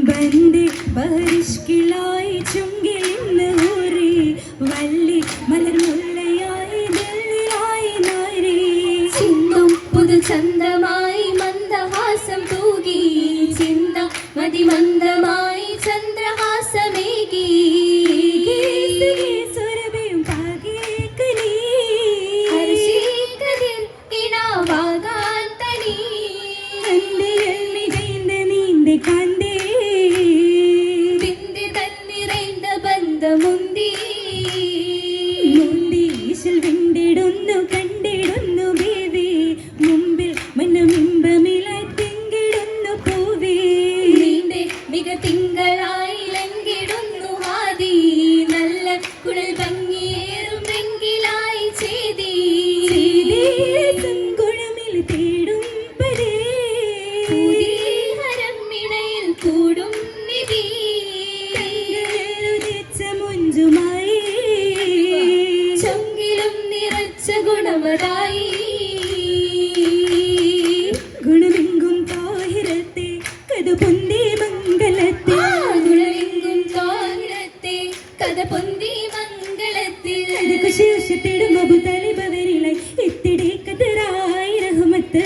बंदे बारिशकिलाई चुंगिलिन्न ऊरी वल्ली मलर मुल्लयाई दिल्लिलाई नारी ചിന്തും പുതുചന്തമായി മന്ദഹാസം തൂകി ചിന്ത മതിമന്ദമായി ചന്ദ്രഹാസമേകി സുരഭിയും പാകിയേക്കലി ഹർഷീകതിൽ ഇണാവാകാൻ തനി കണ്ടിയൽ നിജൈന്ത നീന്തി കണ്ടേ ബിന്ദി തന്നിറൈന്ത ബന്ധമുന്തി മുന്തി ഈശൽ വിണ്ടിടുന്നു കണ്ടിടുന്നു ബേവി മുമ്പിൽ മനമിമ്പമിലായി തിങ്കിടുന്നു പൂവി നീന്റെ മിക തിങ്കളായി ലംഘിടുന്നു ആദി നല്ല കുഴൽ ഭംഗിയേറും വെങ്കിലായി ചെയ്തി ഗുണമിൽ തേടും പരേ ഹരമിണയിൽ കൂടും നിധി ഉദിച്ച മുഞ്ചുമായി ചൊങ്കിലും നിറച്ച ഗുണമതായി ഗുണമെങ്കും താഹിരത്തെ കഥ പൊന്തി മംഗളത്തെ ഗുണമെങ്കും കാഹിരത്തെ കഥ പൊന്തി മംഗളത്തിൽ ശീർഷത്തിടും അബു തലിബവരിലായി എത്തിടേ കതറായി റഹ്മത്ത്